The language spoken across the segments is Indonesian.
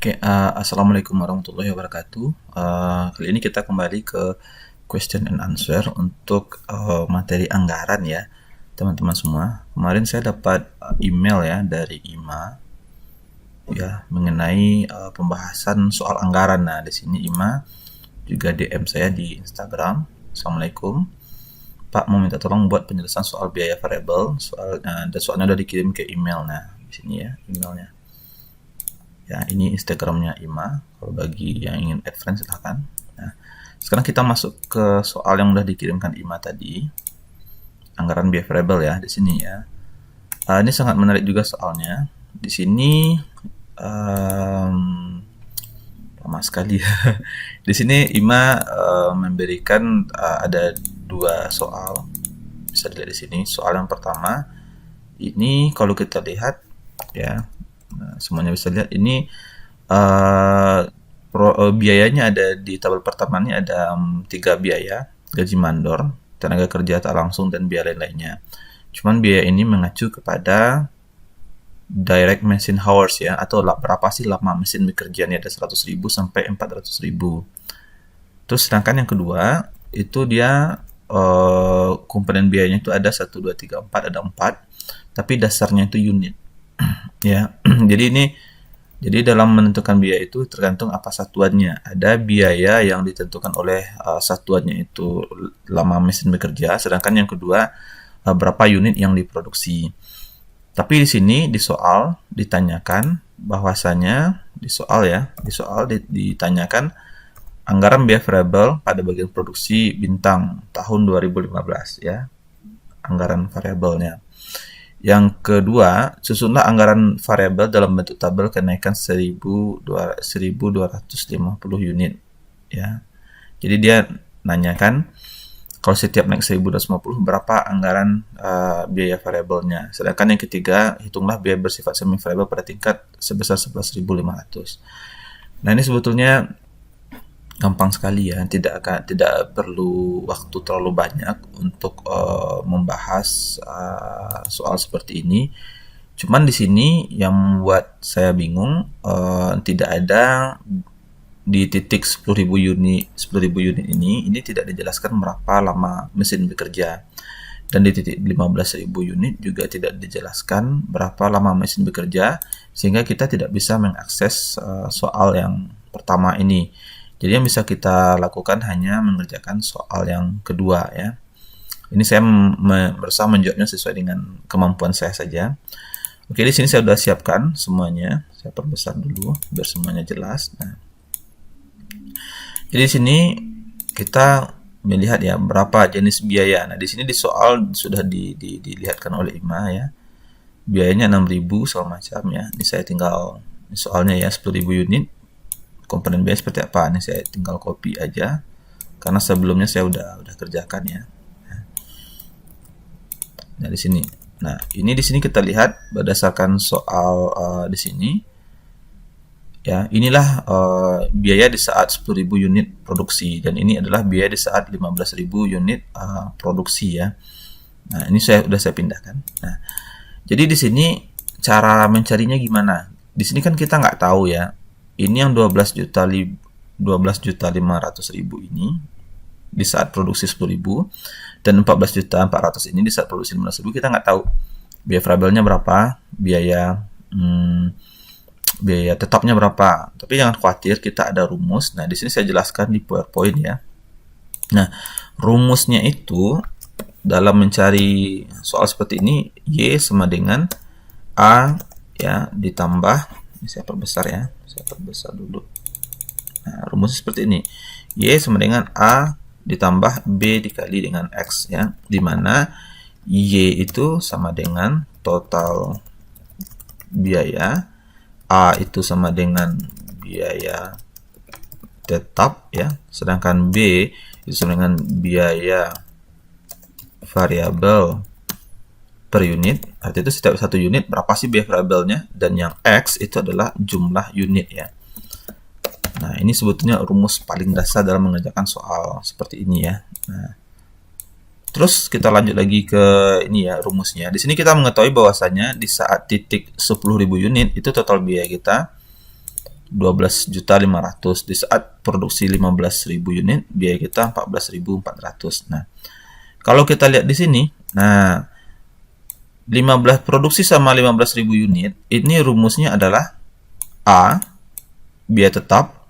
Assalamualaikum warahmatullahi wabarakatuh. Kali ini kita kembali ke question and answer untuk materi anggaran ya, teman-teman semua. Kemarin saya dapat email ya dari IMA ya mengenai pembahasan soal anggaran. Nah, di sini IMA juga DM saya di Instagram. Assalamualaikum, Pak, mau minta tolong buat penjelasan soal biaya variabel. Dan soalnya udah dikirim ke email. Nah, di sini ya emailnya. Ya, ini Instagramnya Ima. Kalau bagi yang ingin add friend silahkan. Nah, sekarang kita masuk ke soal yang udah dikirimkan Ima tadi. Anggaran biaya variabel ya di sini ya. Ini sangat menarik juga soalnya. Di sini lama sekali. Di sini Ima memberikan ada dua soal. Bisa dilihat di sini. Soal yang pertama ini kalau kita lihat ya. Nah, semuanya bisa lihat ini biayanya ada di tabel pertama ini ada 3 biaya, gaji mandor, tenaga kerja tak langsung dan biaya lain-lainnya. Cuman biaya ini mengacu kepada direct machine hours ya, atau berapa sih lama mesin bekerja ini ada 100.000 sampai 400.000. Terus sedangkan yang kedua itu dia komponen biayanya itu ada 1, 2, 3, 4, ada 4, tapi dasarnya itu unit. Ya, jadi dalam menentukan biaya itu tergantung apa satuannya. Ada biaya yang ditentukan oleh satuannya itu lama mesin bekerja, sedangkan yang kedua berapa unit yang diproduksi. Tapi di sini di soal ditanyakan bahwasanya ditanyakan anggaran biaya variabel pada bagian produksi bintang tahun 2015 ya. Anggaran variabelnya. Yang kedua, susunlah anggaran variabel dalam bentuk tabel kenaikan 1250 unit ya. Jadi dia nanyakan kalau setiap naik 1250 berapa anggaran biaya variabelnya. Sedangkan yang ketiga, hitunglah biaya bersifat semi variabel pada tingkat sebesar 11.500. Nah, ini sebetulnya gampang sekali ya, tidak perlu waktu terlalu banyak untuk membahas soal seperti ini. Cuman di sini yang membuat saya bingung tidak ada di titik 10.000 unit ini tidak dijelaskan berapa lama mesin bekerja. Dan di titik 15.000 unit juga tidak dijelaskan berapa lama mesin bekerja, sehingga kita tidak bisa mengakses soal yang pertama ini. Jadi yang bisa kita lakukan hanya mengerjakan soal yang kedua ya. Ini saya berusaha menjawabnya sesuai dengan kemampuan saya saja. Oke, di sini saya sudah siapkan semuanya. Saya perbesar dulu biar semuanya jelas. Nah, jadi di sini kita melihat ya berapa jenis biaya. Nah, di sini di soal sudah dilihatkan oleh Ima ya. Biayanya 6.000 segala macam ya. Ini saya tinggal soalnya ya 10.000 unit. Komponen biaya seperti apa? Ini saya tinggal copy aja karena sebelumnya saya udah kerjakan ya. Nah, di sini. Nah, ini di sini kita lihat berdasarkan soal di sini. Ya, inilah biaya di saat 10.000 unit produksi dan ini adalah biaya di saat 15.000 unit produksi ya. Nah, ini sudah saya pindahkan. Nah, jadi di sini cara mencarinya gimana? Di sini kan kita nggak tahu ya. Ini yang 12.500.000 ini di saat produksi 10.000 dan 14.400.000 ini di saat produksi 15.000, kita nggak tahu biaya variabelnya berapa, biaya tetapnya berapa. Tapi jangan khawatir, kita ada rumus. Nah, di sini saya jelaskan di PowerPoint ya. Nah, rumusnya itu dalam mencari soal seperti ini, Y sama dengan A ya ditambah, ini saya perbesar ya. Saya perbesar dulu. Nah, rumusnya seperti ini. Y sama dengan A ditambah B dikali dengan X ya. Dimana Y itu sama dengan total biaya, A itu sama dengan biaya tetap ya. Sedangkan B itu sama dengan biaya variabel per unit. Artinya itu setiap satu unit berapa sih biaya variabelnya, dan yang X itu adalah jumlah unit ya. Nah, ini sebetulnya rumus paling dasar dalam mengerjakan soal seperti ini ya. Nah, terus kita lanjut lagi ke ini ya rumusnya. Di sini kita mengetahui bahwasanya di saat titik 10.000 unit itu total biaya kita 12.500.000. Di saat produksi 15.000 unit, biaya kita 14.400. Nah, kalau kita lihat di sini, nah 15 produksi sama 15.000 unit, ini rumusnya adalah A, biaya tetap,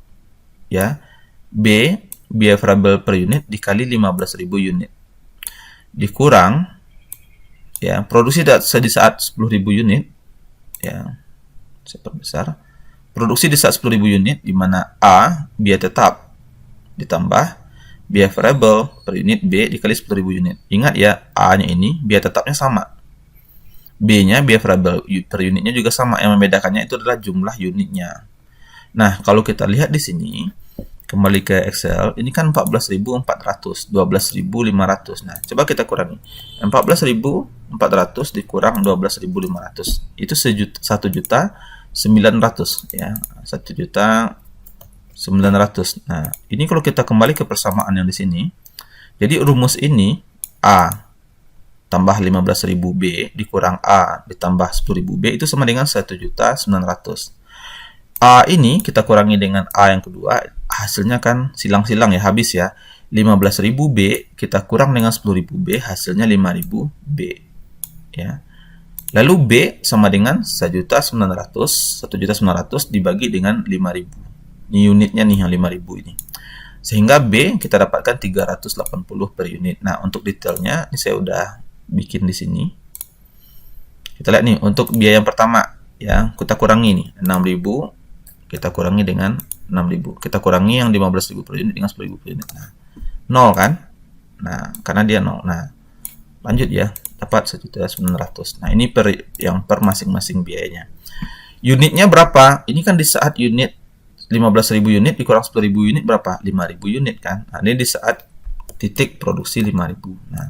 ya, B, biaya variabel per unit dikali 15.000 unit. Dikurang, ya, produksi di saat 10.000 unit, ya, saya perbesar. Produksi di saat 10.000 unit, di mana A, biaya tetap, ditambah biaya variabel per unit B dikali 10.000 unit. Ingat ya, A-nya ini biaya tetapnya sama. B-nya biaya variabel per unitnya juga sama. Yang membedakannya itu adalah jumlah unitnya. Nah, kalau kita lihat di sini, kembali ke Excel, ini kan 14.400, 12.500. Nah, coba kita kurangi. 14.400 dikurang 12.500. Itu 1.900.000 ya. 1.900.000. Nah, ini kalau kita kembali ke persamaan yang di sini, jadi rumus ini A tambah 15.000 B dikurang A ditambah 10.000 B itu sama dengan 1.900.000. A ini kita kurangi dengan A yang kedua, hasilnya kan silang-silang ya, habis ya. 15.000 B kita kurang dengan 10.000 B, hasilnya 5.000 B. Ya. Lalu B sama dengan 1.900.000 dibagi dengan 5.000. Ini unitnya nih yang 5.000 ini. Sehingga B kita dapatkan 380 per unit. Nah, untuk detailnya ini saya udah bikin di sini. Kita lihat nih untuk biaya yang pertama ya, kita kurangi nih 6.000, kita kurangi dengan 6.000. Kita kurangi yang 15.000 per unit dengan 10.000 per unit. Nah, 0 kan? Nah, karena dia 0. Nah, lanjut ya, dapat 1.900.000. Nah, ini per masing-masing biayanya. Unitnya berapa? Ini kan di saat unit 15.000 unit dikurang 10.000 unit berapa? 5.000 unit kan? Nah, ini di saat titik produksi 5.000. Nah,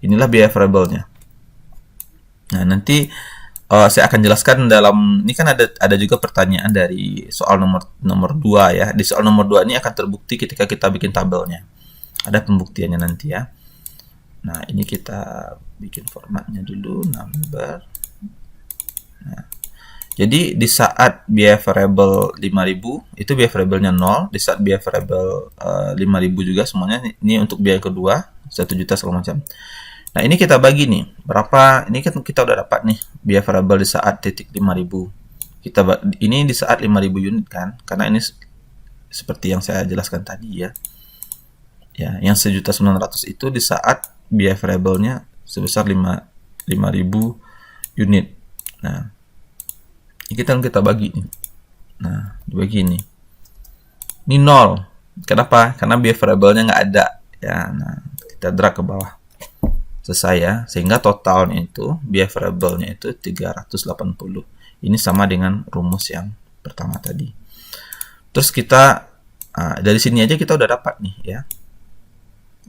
inilah biaya variabelnya. Nah, nanti saya akan jelaskan dalam ini kan ada juga pertanyaan dari soal nomor 2 ya. Di soal nomor 2 ini akan terbukti ketika kita bikin tabelnya. Ada pembuktiannya nanti ya. Nah, ini kita bikin formatnya dulu, number. Nah, jadi di saat biaya variabel 5.000 itu biaya variabelnya 0, di saat biaya variabel 5.000 juga semuanya ini untuk biaya kedua 1 juta segala macam. Nah, ini kita bagi nih, berapa, ini kan kita udah dapat nih, biaya variabel di saat titik 5.000. Ini di saat 5.000 unit kan, karena ini seperti yang saya jelaskan tadi ya. Ya, yang 1.900.000 itu di saat biaya variabelnya sebesar 5.000 unit. Nah, ini kita bagi nih. Nah, dibagi nih. Ini 0. Kenapa? Karena biaya variabelnya nggak ada. Ya, nah, kita drag ke bawah. Selesai ya, sehingga totalnya itu biaya variabelnya itu 380. Ini sama dengan rumus yang pertama tadi. Terus kita dari sini aja kita udah dapat nih ya.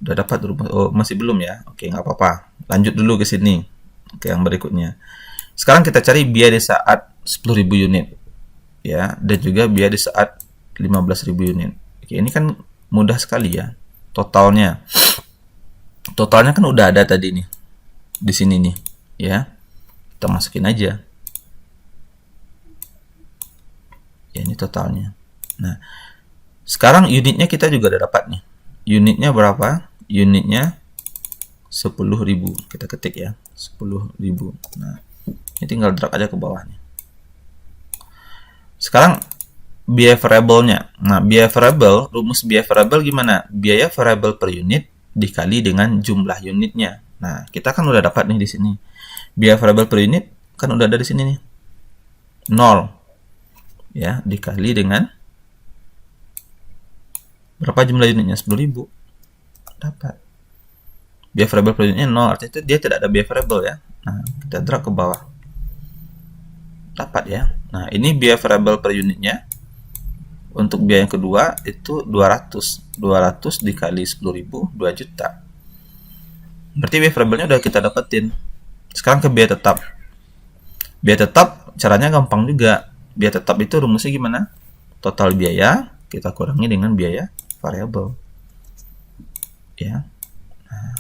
Udah dapat rumus. Oh, masih belum ya? Oke, nggak apa-apa. Lanjut dulu ke sini. Oke, yang berikutnya. Sekarang kita cari biaya di saat 10.000 unit. Ya, dan juga biaya di saat 15.000 unit. Oke, ini kan mudah sekali ya. Totalnya kan udah ada tadi nih di sini nih ya, kita masukin aja ya, ini totalnya. Nah, sekarang unitnya kita juga udah dapat nih. Unitnya berapa? Unitnya 10.000, kita ketik ya, 10.000. Nah, ini tinggal drag aja ke bawah nih. Sekarang biaya variabelnya. Nah, biaya variabel, rumus biaya variabel gimana? Biaya variabel per unit dikali dengan jumlah unitnya. Nah, kita kan udah dapat nih di sini. Biaya variabel per unit kan udah ada di sini nih. 0. Ya, dikali dengan berapa jumlah unitnya? 10.000. Dapat. Biaya variabel per unitnya 0, artinya itu dia tidak ada biaya variabel ya. Nah, kita drag ke bawah. Dapat ya. Nah, ini biaya variabel per unitnya. Untuk biaya yang kedua itu 200 dikali 10.000, 2 juta. Berarti biaya variabelnya udah kita dapetin. Sekarang ke biaya tetap. Biaya tetap caranya gampang juga. Biaya tetap itu rumusnya gimana? Total biaya kita kurangi dengan biaya variabel. Ya. Nah,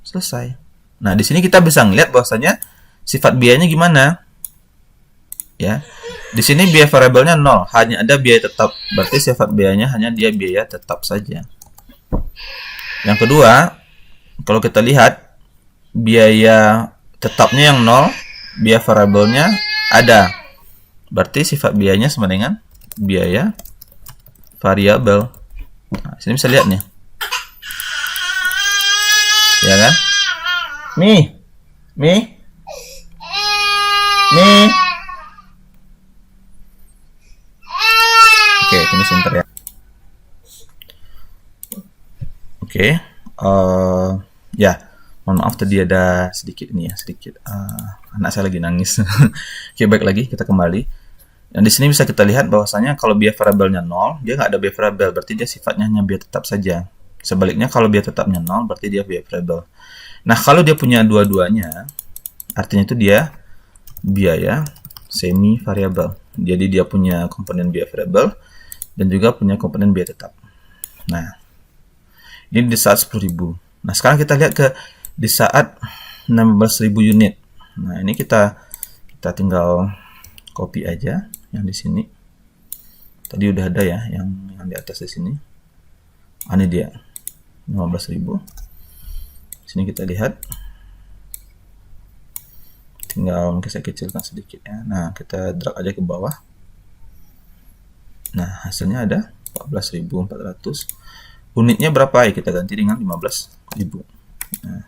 selesai. Nah, di sini kita bisa ngeliat bahwasanya sifat biayanya gimana? Ya. Di sini biaya variabelnya 0, hanya ada biaya tetap. Berarti sifat biayanya hanya dia biaya tetap saja. Yang kedua, kalau kita lihat biaya tetapnya yang 0, biaya variabelnya ada. Berarti sifat biayanya sama dengan biaya variabel. Nah, sini bisa lihat nih. Ya kan? Mi. Oke, tunggu sebentar ya. Oke, ya, mohon maaf tadi ada sedikit anak saya lagi nangis. Oke, baik lagi kita kembali. Dan di sini bisa kita lihat bahwasanya kalau biaya variabelnya 0, dia nggak ada biaya variabel, berarti dia sifatnya hanya biaya tetap saja. Sebaliknya kalau biaya tetapnya 0, berarti dia biaya variabel. Nah, kalau dia punya dua-duanya, artinya itu dia biaya semi variabel. Jadi dia punya komponen biaya variabel dan juga punya komponen biaya tetap. Nah, ini di saat 10.000. Nah, sekarang kita lihat ke di saat 16.000 unit. Nah, ini kita tinggal copy aja yang di sini. Tadi udah ada ya yang di atas di sini. Ini dia 15.000. Sini kita lihat. Tinggal mungkin saya kecilkan sedikit ya. Nah, kita drag aja ke bawah. Nah, hasilnya ada 14.400. Unitnya berapa ya? Kita ganti dengan 15.000. Nah,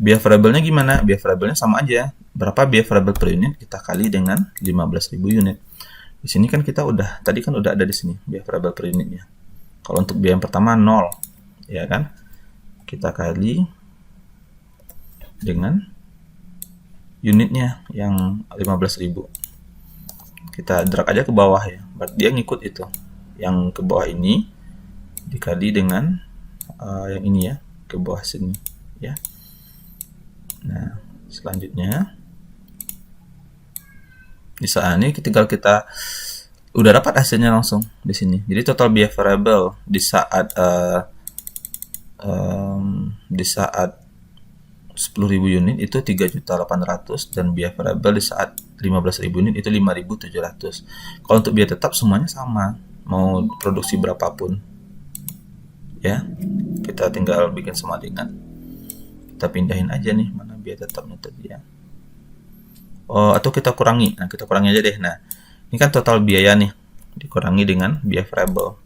biaya variabelnya gimana? Biaya variabelnya sama aja. Berapa biaya variabel per unit kita kali dengan 15.000 unit. Di sini kan kita tadi kan udah ada di sini biaya variabel per unitnya. Kalau untuk biaya yang pertama 0, ya kan? Kita kali dengan unitnya yang 15.000. Kita drag aja ke bawah ya. Berarti dia ngikut itu. Yang ke bawah ini dikali dengan yang ini ya, ke bawah sini ya. Nah, selanjutnya di saat ini tinggal kita udah dapat hasilnya langsung di sini. Jadi total biaya variabel di saat 10.000 unit itu 3.800.000 dan biaya variabel di saat 15.000 unit itu 5.700. Kalau untuk biaya tetap semuanya sama, mau produksi berapapun. Ya. Kita tinggal bikin samaringan. Kita pindahin aja nih mana biaya tetapnya tadi ya. Atau kita kurangi. Nah, kita kurangi aja deh. Nah, ini kan total biaya nih dikurangi dengan biaya variabel.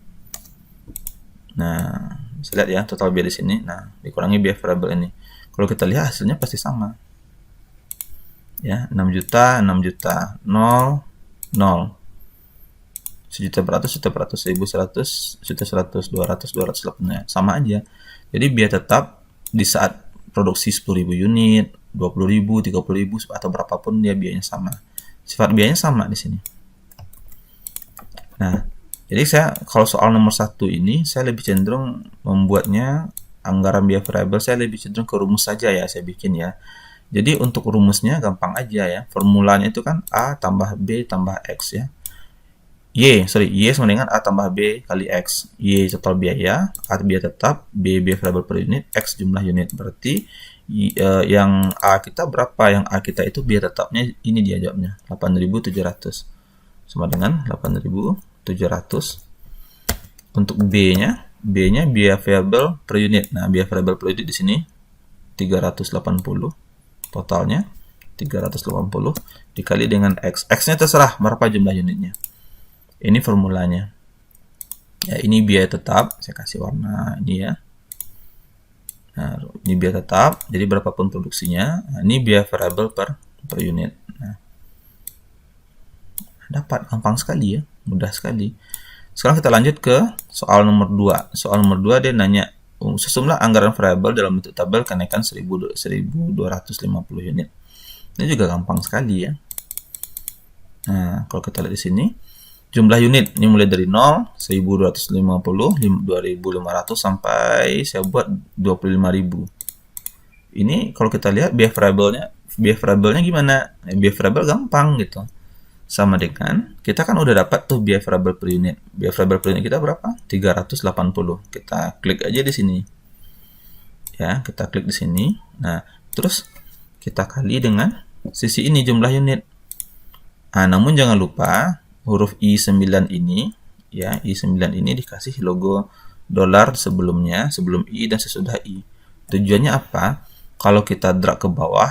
Nah, bisa lihat ya total biaya di sini. Nah, dikurangi biaya variabel ini. Kalau kita lihat hasilnya pasti sama. Ya, 6 juta, 0, 0. 1.100.000, 1.100, 1.100, 200, 208. Sama aja. Jadi biaya tetap di saat produksi 10.000 unit, 20.000, 30.000 atau berapapun dia biayanya sama. Sifat biayanya sama di sini. Nah, jadi saya kalau soal nomor 1 ini saya lebih cenderung membuatnya anggaran biaya variabel, saya lebih cenderung ke rumus saja ya saya bikin ya. Jadi untuk rumusnya gampang aja ya. Formulanya itu kan A tambah B tambah X ya. Y sama dengan A tambah B kali X. Y total biaya, A biaya tetap, B biaya variabel per unit, X jumlah unit. Berarti yang A kita berapa? Yang A kita itu biaya tetapnya ini dia jawabnya, 8.700. Sama dengan 8.700. Untuk B-nya biaya variabel per unit. Nah, biaya variabel per unit di sini 380. Totalnya 380 dikali dengan X. X-nya terserah berapa jumlah unitnya. Ini formulanya. Ya, ini biaya tetap. Saya kasih warna ini ya. Nah, ini biaya tetap. Jadi berapapun produksinya. Nah, ini biaya variabel per unit. Nah, dapat gampang sekali ya. Mudah sekali. Sekarang kita lanjut ke soal nomor 2. Soal nomor 2 dia nanya sejumlah anggaran variabel dalam bentuk tabel kenaikan 1.250 unit. Ini juga gampang sekali ya. Nah, kalau kita lihat di sini jumlah unit ini mulai dari 0, 1.250, 2.500 sampai saya buat 25.000. Ini kalau kita lihat biaya variabelnya gimana? Biaya variabel gampang gitu. Sama dengan kita kan udah dapat tuh biaya variabel per unit. Biaya variabel per unit kita berapa? 380. Kita klik aja di sini. Ya, kita klik di sini. Nah, terus kita kali dengan sisi ini jumlah unit. Namun jangan lupa huruf I9 ini, ya, I9 ini dikasih logo dolar sebelumnya, sebelum I dan sesudah I. Tujuannya apa? Kalau kita drag ke bawah,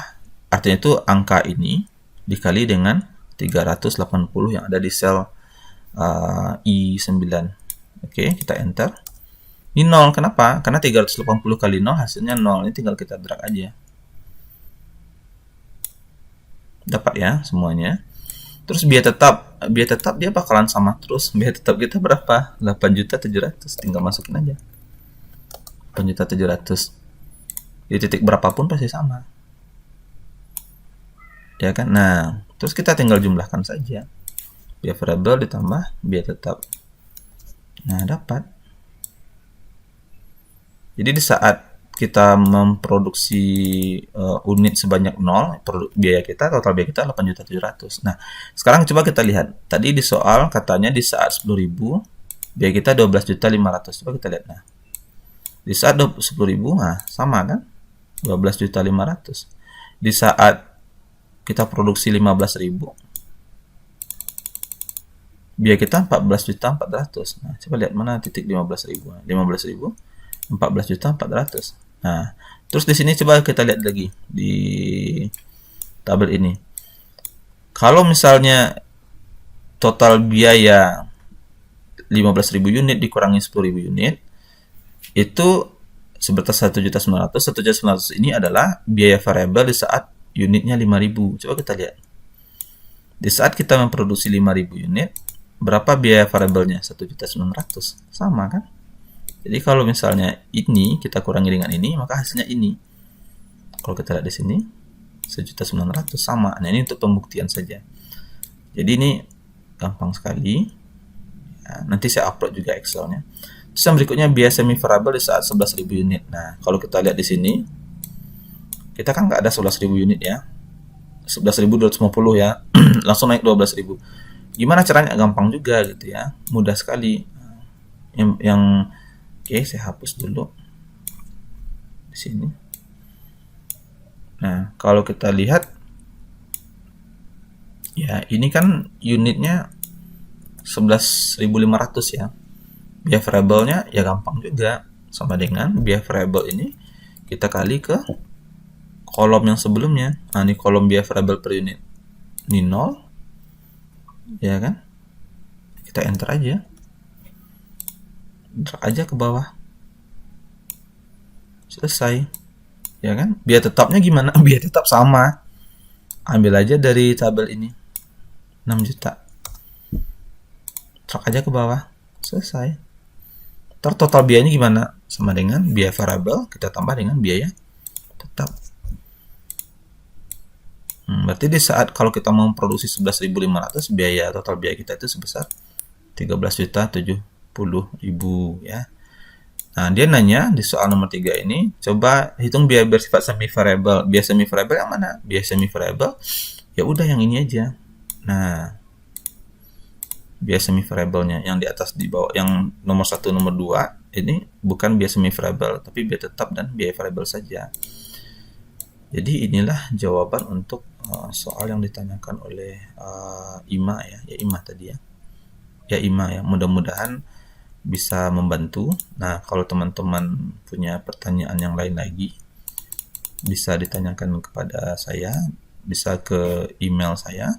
artinya itu angka ini dikali dengan 380 yang ada di sel I9. Oke, kita enter. Ini 0, kenapa? Karena 380 kali 0 hasilnya 0. Ini tinggal kita drag aja. Dapat ya semuanya. Terus biaya tetap dia bakalan sama terus. Biaya tetap kita berapa? 8.700.000. Tinggal masukin aja. 8.700.000. Di titik berapapun pasti sama. Ya kan? Nah, terus kita tinggal jumlahkan saja. Biaya variabel ditambah biaya tetap. Nah, dapat. Jadi di saat kita memproduksi unit sebanyak 0, biaya kita, total biaya kita 8.700.000. Nah, sekarang coba kita lihat. Tadi di soal katanya di saat 10.000, biaya kita 12.500.000. Coba kita lihat. Nah, di saat 10.000, nah, sama kan? 12.500.000. Di saat kita produksi 15.000, biaya kita 14.400.000. Nah, coba lihat mana titik 15.000. 15.000, 14.400.000. Nah, terus di sini coba kita lihat lagi di tabel ini. Kalau misalnya total biaya 15.000 unit dikurangi 10.000 unit, itu sebatas 1.900.000. 1.900.000 ini adalah biaya variabel di saat unitnya 5.000. Coba kita lihat. Di saat kita memproduksi 5.000 unit, berapa biaya variabelnya? 1.900.000. Sama kan? Jadi kalau misalnya ini kita kurangi dengan ini, maka hasilnya ini. Kalau kita lihat di sini, 1.900.000 sama. Nah, ini untuk pembuktian saja. Jadi ini gampang sekali. Ya, nanti saya upload juga Excel-nya. Terus yang berikutnya biaya semi variabel di saat 11.000 unit. Nah, kalau kita lihat di sini, kita kan nggak ada 11.000 unit ya. 11.250 ya. Langsung naik 12.000. Gimana caranya? Gampang juga gitu ya. Mudah sekali. Oke, saya hapus dulu di sini. Nah, kalau kita lihat, ya ini kan unitnya 11.500 ya. Biaya variabelnya ya gampang juga, sama dengan biaya variabel ini kita kali ke kolom yang sebelumnya. Nah, ini kolom biaya variabel per unit. Ini 0, ya kan? Kita enter aja. Drag aja ke bawah, selesai, ya kan? Biaya tetapnya gimana? Biaya tetap sama, ambil aja dari tabel ini 6 juta, drag aja ke bawah, selesai. Total biayanya gimana? Sama dengan biaya variabel kita tambah dengan biaya tetap. Berarti di saat kalau kita mau memproduksi 11.500, total biaya kita itu sebesar 13.070.000 ya. Nah, dia nanya di soal nomor 3 ini, coba hitung biaya bersifat semi variable. Biaya semi variable yang mana? Biaya semi variable ya udah yang ini aja. Nah, biaya semi variable-nya yang di atas di bawah, yang nomor 1 nomor 2 ini bukan biaya semi variable, tapi biaya tetap dan biaya variable saja. Jadi inilah jawaban untuk soal yang ditanyakan oleh Ima ya. Ya Ima tadi ya. Ya Ima ya. Mudah-mudahan bisa membantu. Nah, kalau teman-teman punya pertanyaan yang lain lagi, bisa ditanyakan kepada saya, bisa ke email saya.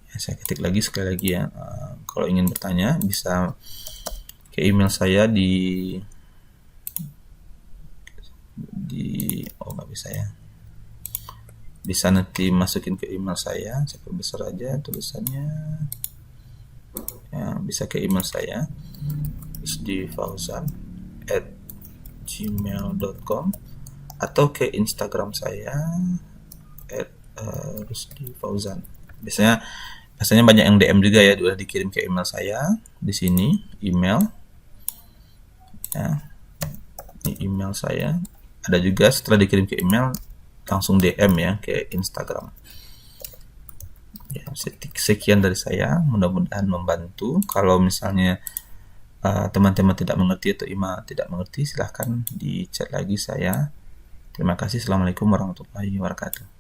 Ya, saya ketik lagi sekali lagi ya. Kalau ingin bertanya, bisa ke email saya di nggak bisa ya. Bisa nanti masukin ke email saya perbesar aja tulisannya ya, bisa ke email saya rusdifauzan@gmail.com atau ke Instagram saya @rusdifauzan. Biasanya banyak yang DM juga ya, udah dikirim ke email saya di sini, email ya, ini email saya ada juga. Setelah dikirim ke email langsung DM ya ke Instagram. Ya, sekian dari saya, mudah-mudahan membantu. Kalau misalnya teman-teman tidak mengerti atau Ima tidak mengerti, silahkan di chat lagi saya. Terima kasih. Assalamualaikum warahmatullahi wabarakatuh.